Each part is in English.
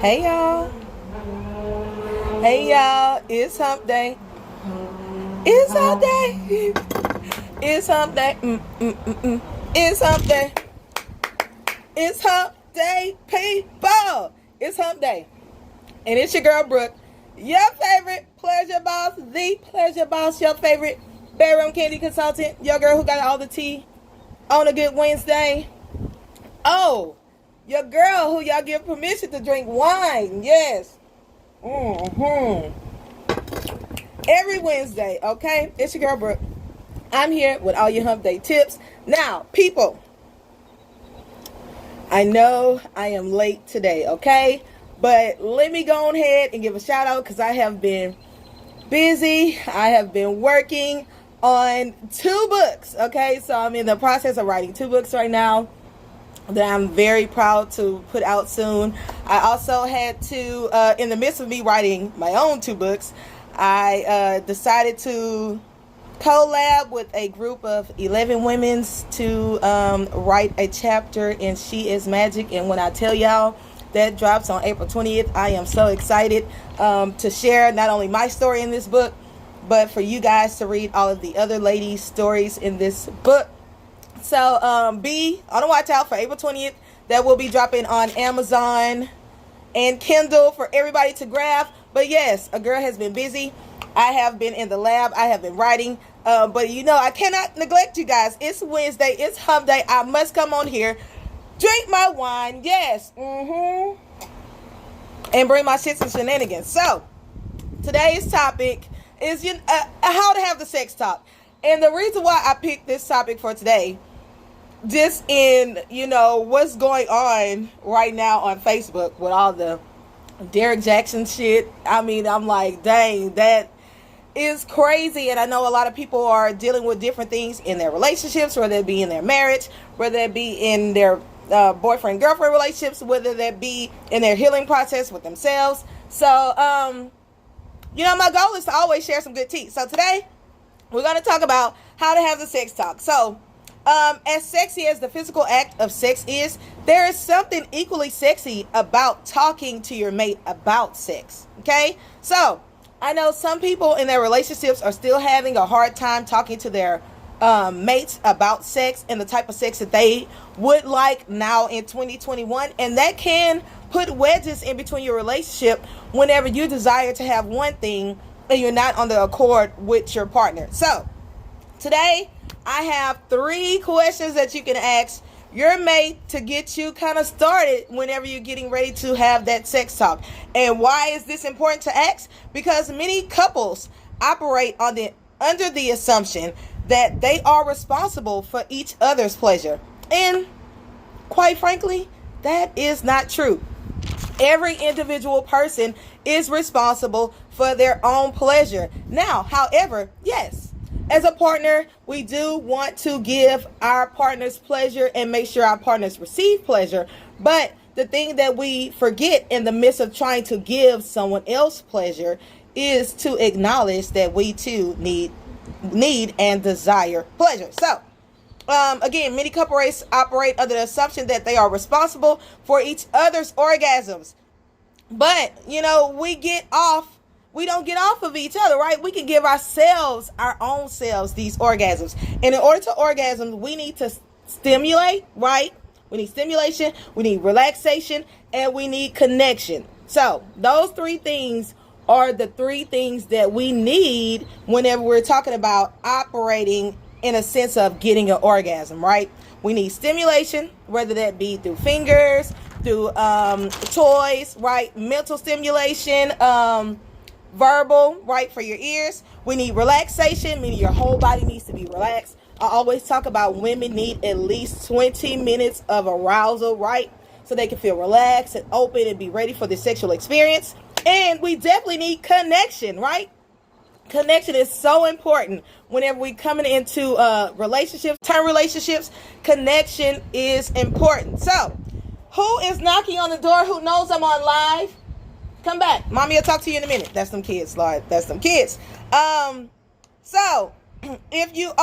Hey y'all. Hey y'all. It's hump day. It's hump day. It's hump day. It's hump day. It's hump day, people. It's hump day. And it's your girl Brooke. Your favorite pleasure boss. The pleasure boss. Your favorite bedroom candy consultant. Your girl who got all the tea on a good Wednesday. Oh, your girl who y'all give permission to drink wine. Yes. Every Wednesday, okay? It's your girl Brooke. I'm here with all your hump day tips. Now, people, I know I am late today, okay? But let me go on ahead and give a shout out because I have been busy. I have been working on 2 books, okay? So I'm in the process of writing 2 books right now that I'm very proud to put out soon. I also had to, in the midst of me writing my own 2 books, I decided to collab with a group of 11 women to write a chapter in She Is Magic. And when I tell y'all that drops on April 20th, I am so excited to share not only my story in this book, but for you guys to read all of the other ladies' stories in this book. So be on the watch out for April 20th. That will be dropping on Amazon and Kindle for everybody to grab. But yes, a girl has been busy. I have been in the lab. I have been writing. But you know, I cannot neglect you guys. It's Wednesday. It's hump day. I must come on here, drink my wine. Yes. And bring my shits and shenanigans. So today's topic is how to have the sex talk. And the reason why I picked this topic for today, just in, what's going on right now on Facebook with all the Derek Jackson shit. I mean, I'm like, dang, that is crazy. And I know a lot of people are dealing with different things in their relationships, whether it be in their marriage, whether it be in their boyfriend-girlfriend relationships, whether that be in their healing process with themselves. So, my goal is to always share some good tea. So today, we're going to talk about how to have the sex talk. So, as sexy as the physical act of sex is, there is something equally sexy about talking to your mate about sex. Okay? So, I know some people in their relationships are still having a hard time talking to their mates about sex and the type of sex that they would like now in 2021. And that can put wedges in between your relationship whenever you desire to have one thing and you're not on the accord with your partner. So, today, I have 3 questions that you can ask your mate to get you kind of started whenever you're getting ready to have that sex talk. And why is this important to ask? Because many couples operate under the assumption that they are responsible for each other's pleasure. And quite frankly, that is not true. Every individual person is responsible for their own pleasure. Now, however, yes, as a partner, we do want to give our partners pleasure and make sure our partners receive pleasure. But the thing that we forget in the midst of trying to give someone else pleasure is to acknowledge that we too need and desire pleasure. So, again, many couples operate under the assumption that they are responsible for each other's orgasms. But, we don't get off of each other, right? We can give our own selves these orgasms. And in order to orgasm, we need to stimulate, right? We need stimulation, we need relaxation, and we need connection. So those 3 things are the 3 things that we need whenever we're talking about operating in a sense of getting an orgasm, right? We need stimulation, whether that be through fingers, through toys, right? Mental stimulation, verbal, right, for your ears. We need relaxation, meaning your whole body needs to be relaxed. I always talk about women need at least 20 minutes of arousal, right, so they can feel relaxed and open and be ready for the sexual experience. And we definitely need connection, right? Connection is so important whenever we coming into relationships, term relationships. Connection is important. So, who is knocking on the door? Who knows I'm on live? Come back. Mommy will talk to you in a minute. That's them kids, Lord. That's them kids. So if your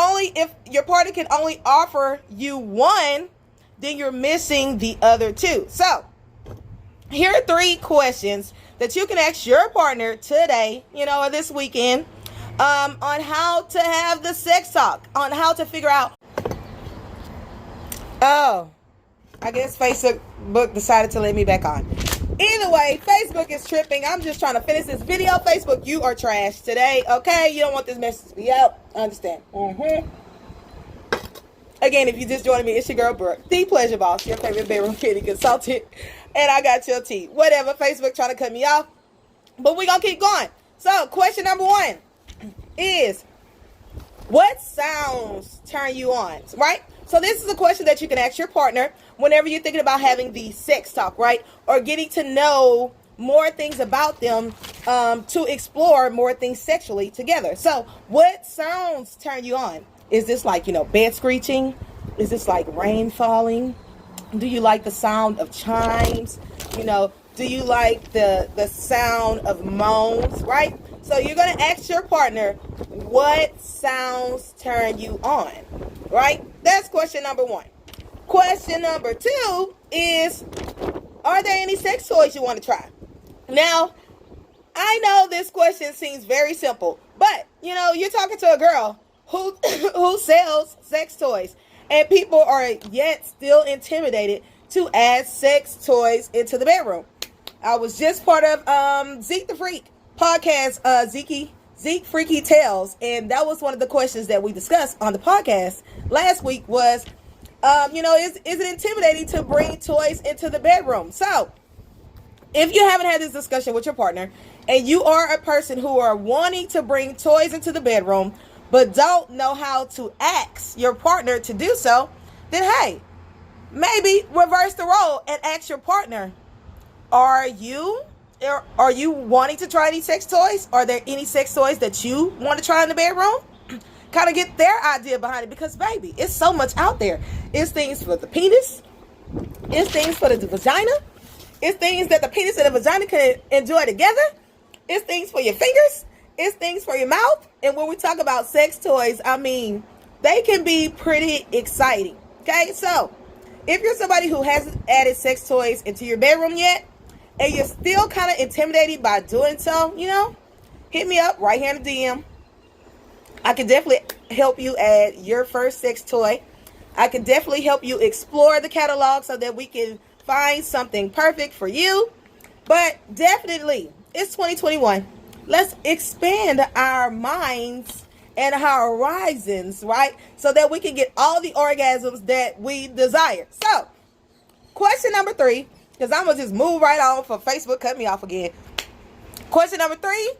partner can only offer you one, then you're missing the other 2. So here are 3 questions that you can ask your partner today, or this weekend, on how to have the sex talk, on how to figure out. Oh, I guess Facebook decided to let me back on. Either way, Facebook is tripping. I'm just trying to finish this video. Facebook, you are trash today, okay? You don't want this message to be out. I understand. Again, if you just joined me, it's your girl, Brooke, the Pleasure Boss, your favorite bedroom kitty consultant. And I got your tea. Whatever, Facebook trying to cut me off. But we're going to keep going. So, question number 1 is, what sounds turn you on, right? So this is a question that you can ask your partner whenever you're thinking about having the sex talk, right? Or getting to know more things about them, to explore more things sexually together. So what sounds turn you on? Is this like, bed screeching? Is this like rain falling? Do you like the sound of chimes? Do you like the sound of moans, right? So you're going to ask your partner, what sounds turn you on, right? That's question number 1. Question number 2 is, are there any sex toys you want to try? Now, I know this question seems very simple, but, you're talking to a girl who sells sex toys, and people are yet still intimidated to add sex toys into the bedroom. I was just part of Zeke the Freak podcast, Zeke Freaky Tales, and that was one of the questions that we discussed on the podcast last week was, is it intimidating to bring toys into the bedroom? So, if you haven't had this discussion with your partner, and you are a person who are wanting to bring toys into the bedroom, but don't know how to ask your partner to do so, then hey, maybe reverse the role and ask your partner, are you wanting to try any sex toys? Are there any sex toys that you want to try in the bedroom? Kind of get their idea behind it, because baby, it's so much out there. It's things for the penis. It's things for the vagina. It's things that the penis and the vagina can enjoy together. It's things for your fingers. It's things for your mouth. And when we talk about sex toys, I mean, they can be pretty exciting. Okay, so if you're somebody who hasn't added sex toys into your bedroom yet, and you're still kind of intimidated by doing so, hit me up right here in the DM. I can definitely help you add your first sex toy. I can definitely help you explore the catalog so that we can find something perfect for you. But definitely, it's 2021. Let's expand our minds and our horizons, right? So that we can get all the orgasms that we desire. So, question number 3. Because I'm going to just move right on for Facebook cut me off again. Question number 3.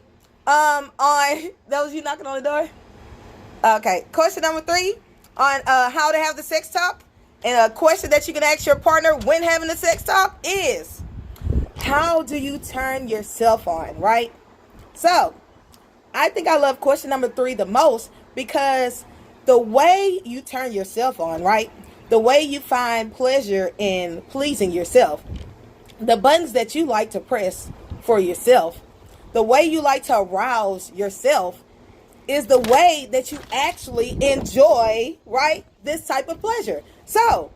On, that was you knocking on the door? Okay. Question number 3 on how to have the sex talk. And a question that you can ask your partner when having the sex talk is, how do you turn yourself on, right? So, I think I love question number 3 the most, because the way you turn yourself on, right? The way you find pleasure in pleasing yourself, the buttons that you like to press for yourself, the way you like to arouse yourself is the way that you actually enjoy, right, this type of pleasure. So,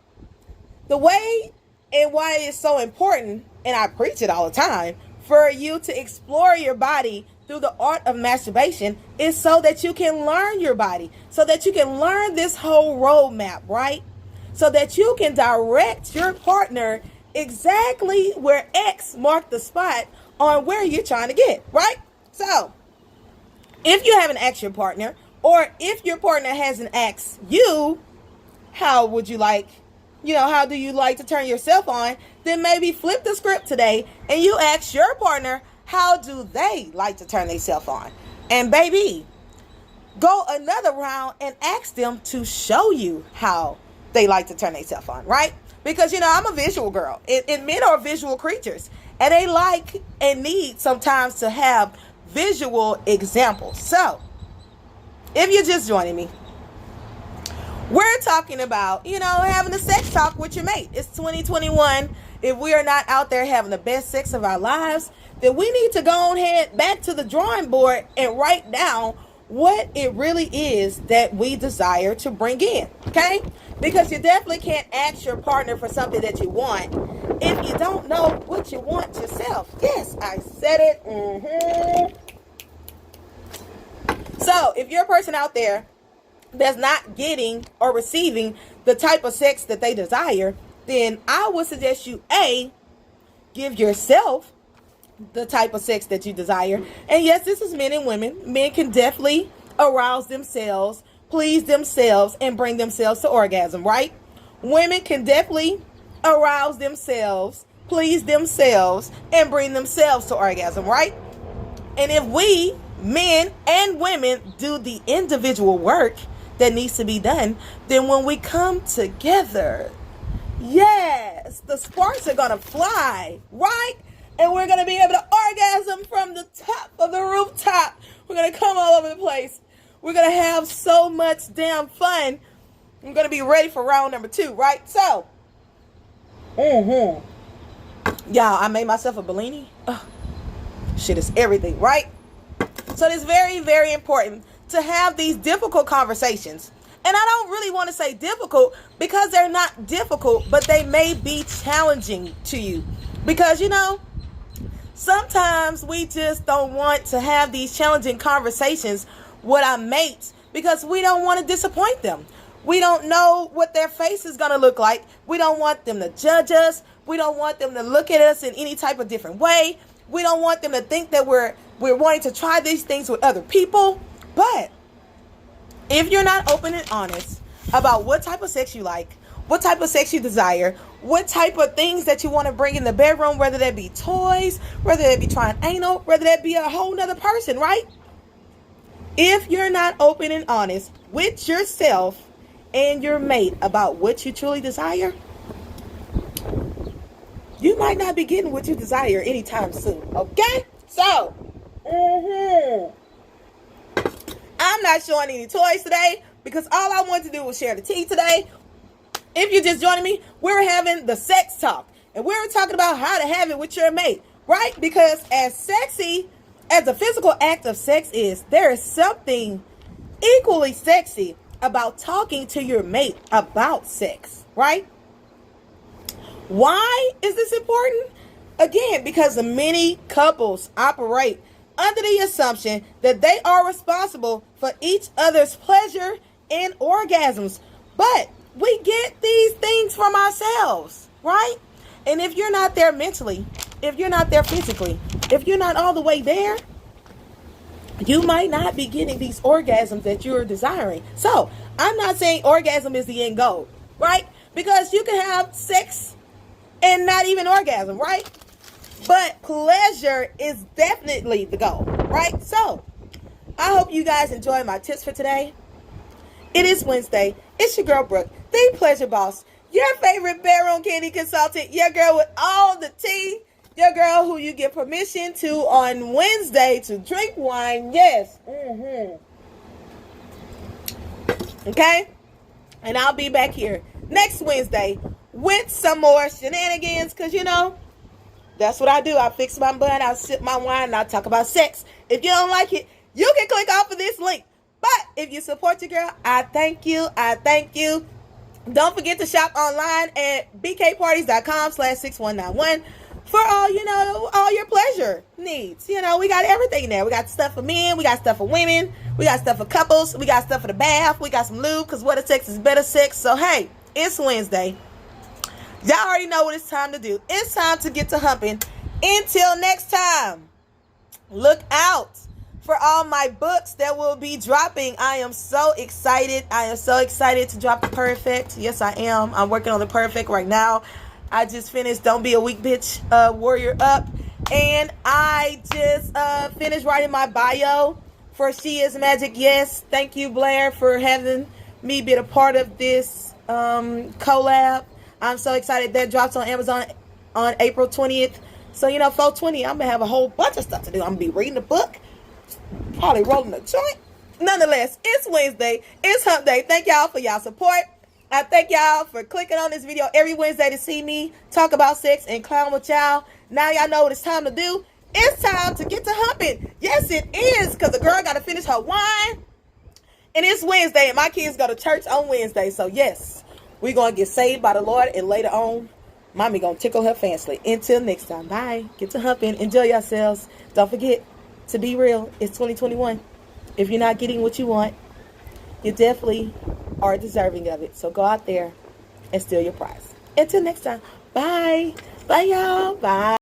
the way and why it's so important, and I preach it all the time, for you to explore your body through the art of masturbation is so that you can learn your body, so that you can learn this whole roadmap, right? So that you can direct your partner exactly where X marked the spot on where you're trying to get, right? So, if you haven't asked your partner, or if your partner hasn't asked you, how would you like, how do you like to turn yourself on? Then maybe flip the script today and you ask your partner, how do they like to turn themselves on? And baby, go another round and ask them to show you how they like to turn themselves on, right? Because, I'm a visual girl, and men are visual creatures, and they like and need sometimes to have visual examples. So, if you're just joining me, we're talking about, having a sex talk with your mate. It's 2021. If we are not out there having the best sex of our lives, then we need to go on ahead back to the drawing board and write down what it really is that we desire to bring in, okay? Because you definitely can't ask your partner for something that you want if you don't know what what you want yourself. Yes, I said it. So if you're a person out there that's not getting or receiving the type of sex that they desire, then I would suggest you, A, give yourself the type of sex that you desire. And yes, this is men and women. Men can definitely arouse themselves, please themselves, and bring themselves to orgasm, right? Women can definitely arouse themselves, please themselves, and bring themselves to orgasm, right? And if we, men and women, do the individual work that needs to be done, then when we come together, yes, the sparks are gonna fly, right? And we're gonna be able to orgasm from the top of the rooftop. We're gonna come all over the place. We're gonna have so much damn fun. I'm gonna be ready for round number 2, right? So, y'all, I made myself a Bellini. Shit is everything, right? So it's very, very important to have these difficult conversations. And I don't really want to say difficult because they're not difficult, but they may be challenging to you. Because, you know, sometimes we just don't want to have these challenging conversations with our mates because we don't want to disappoint them. We don't know what their face is going to look like. We don't want them to judge us. We don't want them to look at us in any type of different way. We don't want them to think that we're wanting to try these things with other people. But if you're not open and honest about what type of sex you like, what type of sex you desire, what type of things that you want to bring in the bedroom, whether that be toys, whether that be trying anal, whether that be a whole nother person, right? If you're not open and honest with yourself and your mate about what you truly desire, you might not be getting what you desire anytime soon, okay? So, I'm not showing any toys today because all I wanted to do was share the tea today. If you're just joining me, we're having the sex talk. And we're talking about how to have it with your mate, right? Because as sexy as the physical act of sex is, there is something equally sexy about talking to your mate about sex, right? Why is this important? Again, because many couples operate under the assumption that they are responsible for each other's pleasure and orgasms. But we get these things from ourselves, right? And if you're not there mentally, if you're not there physically, if you're not all the way there, you might not be getting these orgasms that you're desiring. So, I'm not saying orgasm is the end goal, right? Because you can have sex and not even orgasm, right? But pleasure is definitely the goal, right? So, I hope you guys enjoy my tips for today. It is Wednesday. It's your girl, Brooke, the Pleasure Boss, your favorite bedroom candy consultant, your girl with all the tea, your girl who you get permission to on Wednesday to drink wine. Yes. Okay? And I'll be back here next Wednesday with some more shenanigans because, you know, that's what I do. I fix my bun, I sip my wine, and I talk about sex. If you don't like it, you can click off of this link. But if you support your girl, I thank you. I thank you. Don't forget to shop online at bkparties.com/6191 for all, you know, all your pleasure needs. You know, we got everything there. We got stuff for men. We got stuff for women. We got stuff for couples. We got stuff for the bath. We got some lube because what a sex is better sex. So, hey, it's Wednesday. Y'all already know what it's time to do. It's time to get to humping. Until next time, look out for all my books that will be dropping. I am so excited. I am so excited to drop the Perfect. Yes, I am. I'm working on the Perfect right now. I just finished Don't Be a Weak Bitch, Warrior Up. And I just finished writing my bio for She Is Magic. Yes, thank you, Blair, for having me be a part of this collab. I'm so excited. That drops on Amazon on April 20th. So, you know, 4/20, I'm going to have a whole bunch of stuff to do. I'm going to be reading the book, probably rolling a joint. Nonetheless, it's Wednesday. It's Hump Day. Thank y'all for y'all support. I thank y'all for clicking on this video every Wednesday to see me talk about sex and clown with y'all. Now y'all know what it's time to do. It's time to get to humping. Yes, it is, because the girl got to finish her wine. And it's Wednesday, and my kids go to church on Wednesday. So, yes, we're going to get saved by the Lord, and later on, Mommy gonna tickle her fancy. Until next time, bye. Get to humping. Enjoy yourselves. Don't forget to be real. It's 2021. If you're not getting what you want, you definitely are deserving of it. So go out there and steal your prize. Until next time, bye. Bye, y'all. Bye.